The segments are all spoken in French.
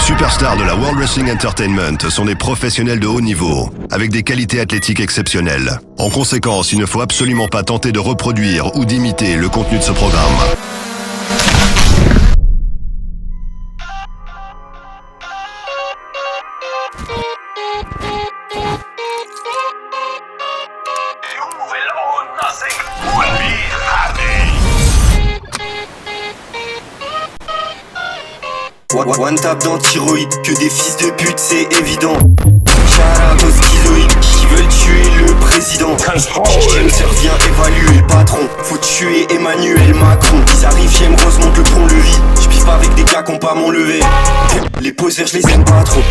superstars de la World Wrestling Entertainment sont des professionnels de haut niveau, avec des qualités athlétiques exceptionnelles. En conséquence, il ne faut absolument pas tenter de reproduire ou d'imiter le contenu de ce programme. One tap d'antiroïde, que des fils de pute, c'est évident. Shout-out aux schizoïdes qui veulent tuer le président. James revient évaluer le patron. Faut tuer Emmanuel Macron. Ils arrivent, j'aime Rose, monte le pont-levis. J'pisse pas avec des gars qui ont pas mon levé. Les poseurs, je les aime pas trop.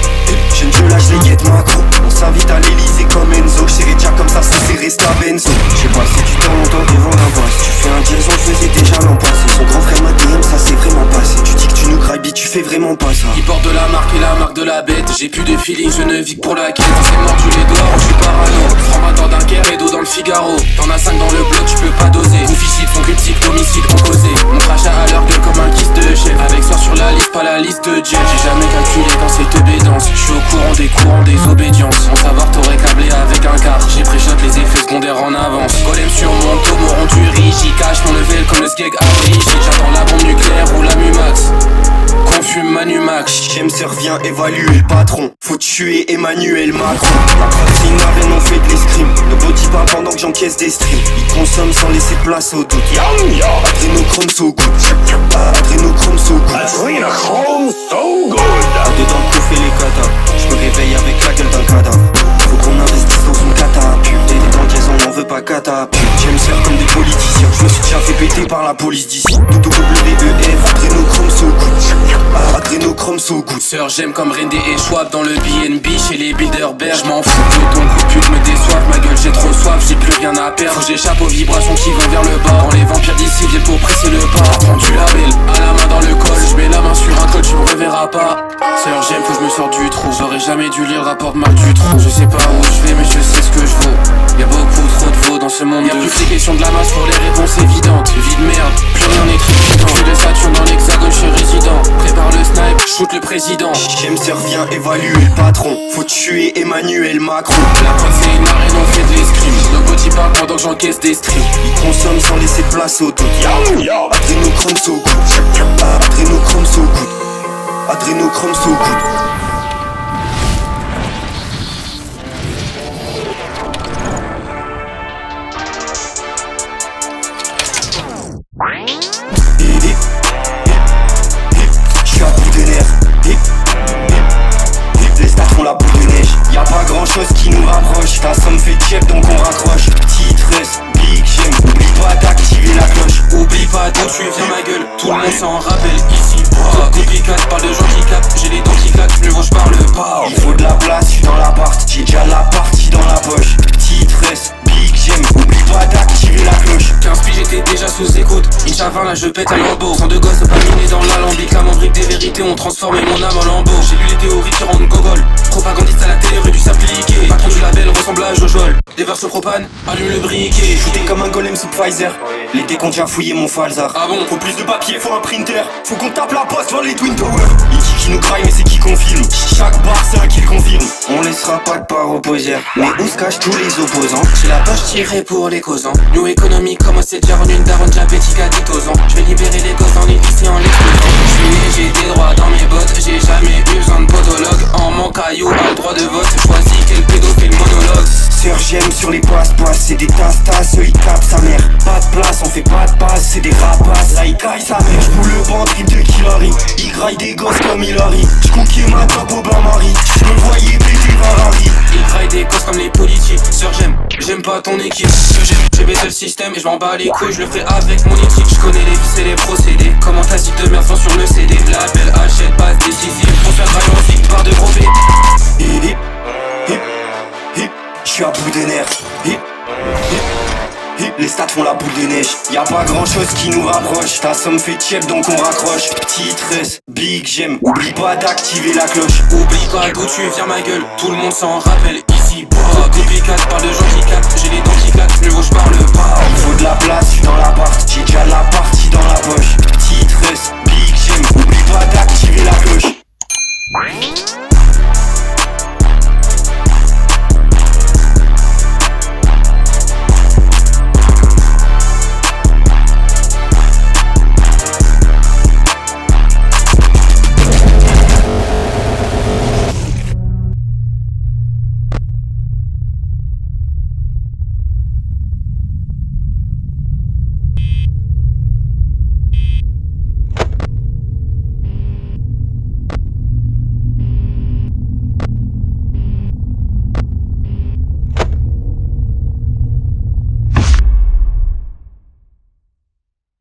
J'aime que là, je les guette macro. On s'invite à l'Elysée comme Enzo. J'serais déjà comme ça, c'est Resta Benzo. J'sais pas si tu t'en longtemps devant la bosse. Tu fais un dièse, on le faisait déjà l'an passé. Son grand frère m'a DM, ça c'est vraiment passé. Tu dis que tu nous grailles, tu fais vraiment pas ça. Il porte de la marque et la marque de la bête. J'ai plus de feeling, je ne vis que pour la quête. C'est mordu les doigts, je suis parano. Franc-matin d'un Caire et dos dans le Figaro. T'en as 5 dans le bloc, tu peux pas doser. Officide, son cryptique, homicide, composé. Mon crachat à leur gueule comme un kiss de chef. Avec soir sur la liste, pas la liste de Jeff. J'ai jamais calculé dans cette bédance. Je suis au courant des obédiences. Sans savoir t'aurais câblé avec un car. J'ai pré-shot les effets secondaires en avance. Golem sur mon dos, mon rendu riche. Il cache mon level comme le skeg à riche. J'attends la bombe nucléaire ou la Mumax. Confume Manumax. James revient évaluer le patron. Faut tuer Emmanuel Macron. La prod c'est une arène, on fait de l'escrime. Le body pas pendant que j'encaisse des streams. Ils consomment sans laisser de place au doute. Adrénochrome so good. Adrénochrome so good. Adrenochrome so good. Dedans le coup fait les katas. Je me réveille avec la gueule d'un cadavre. Faut qu'on investisse dans une catapulte. Et des dents on n'en veut pas catapulte. James faire comme des politiciens. Je me suis déjà fait péter par la police d'ici. WEF, adrénochrome so good. Adrénochrome so good. Sœur j'aime comme Rendé et Schwab dans le BNB chez les Bilderberg. J'm'en fous que ton coup de pute me déçoive. Ma gueule j'ai trop soif, j'ai plus rien à perdre. Faut que j'échappe aux vibrations qui vont vers le bas. Quand les vampires d'ici viennent pour presser le pas. Prends du label, à la main dans le col. J'mets la main sur un col, tu me reverras pas. Sœur j'aime, faut que je me sorte du trou. J'aurais jamais dû lire le rapport de Marc Dutroux. Je sais pas où je vais mais je sais ce que je vaux. Y'a beaucoup trop de faux dans ce monde. Y'a plus que les questions de la masse pour les réponses évidentes. Vie de merde, plus rien n'est trépidant. Je fais de Saturne dans l'hexagone, je suis résident. Prépare le snipe, shoot le président. James revient évaluer le patron. Faut tuer Emmanuel Macron. La prod c'est une arène, on fait de l'escrime. Nos petits parlent pendant que j'encaisse des streams. Ils consomment sans laisser de place au doute. Adrénochrome so good. Adrénochrome so good. Adrénochrome so good. J'suis à bout de nerfs. Les stats font la boule de neige. Y'a pas grand chose qui nous rapproche. Ta somme fait check donc on raccroche. Petite reste, big j'aime. Oublie pas d'activer la cloche. Oublie pas d'où tu viens ma gueule. Tout le monde s'en rappelle ici. Copycat, parle de gens qui captent. J'ai les dents qui claquent, mieux vaut j'parle pas. Il faut de la place, j'suis dans l'appart. J'ai déjà la partie dans la poche. Petite reste, big j'aime. Oublie pas d'activer la cloche. 15 piges j'étais déjà sous écoute. Inch'Allah là je pète un lambeau. Sans de gosses pas miné dans l'alambic. La membrique des vérités ont transformé mon âme en lambeau. J'ai lu les théories qui rendent gogol. Propagandiste à la télé aurait dû s'appliquer. Patron du label ressemble à Jojol. Des verres au propane, allume le briquet. Shooté comme un golem sous Pfizer. L'été qu'on tient fouiller mon falzar. Ah bon? Faut plus de papier, faut un printer. Faut qu'on tape la poste dans les Twin Towers. Il dit qu'il nous craille mais c'est qui confirme. Chaque barre c'est un kill confirme. On laissera pas de part opposère. Mais où se cachent tous les opposants? J'ai la poche tirée pour les causants. New économie comme c'est déjà en une daronne diabétique à 10 ans. J'vais libérer les gosses en lycée en l'explosant. J'suis né, j'ai des droits dans mes bottes. J'ai jamais eu besoin de podologue. En mon caillou, a le droit de vote. Choisis quel pédophile monologue. Sœur j'aime sur les passe-passe. C'est des tasses, il tape sa mère. Pas de place, on fait pas de passe. C'est des rapaces, là il caille sa mère. J'boule le ventre, trip de Killary. Il graille des gosses comme Hillary. J'conquiers ma top au bain-marie. J'me voyais péter Ferrari. Il graille des gosses comme les politiques. Sœur j'aime pas ton équipe. Ce que j'aime, j'ai baissé le système et j'm'en bats les couilles. Je le ferai avec mon éthique. J'connais les vis et les procédés. Comment ta site de merde sans sur le CD. L'appel achète, passe décisive. On se fait travailler en flic par de gros B. Hip, hip, hip, hip. J'suis à bout de nerfs. Hip, hip, hip. Les stats font la boule de neige. Y'a pas grand chose qui nous rapproche. Ta somme fait chef donc on raccroche. Petite reste, big j'aime. Oublie pas d'activer la cloche. Oublie pas d'où tu viens ma gueule. Tout le monde s'en rappelle ici. Copycat, parle de gens qui captent. J'ai les dents qui claquent, mieux vaut j'parle pas. Il faut de la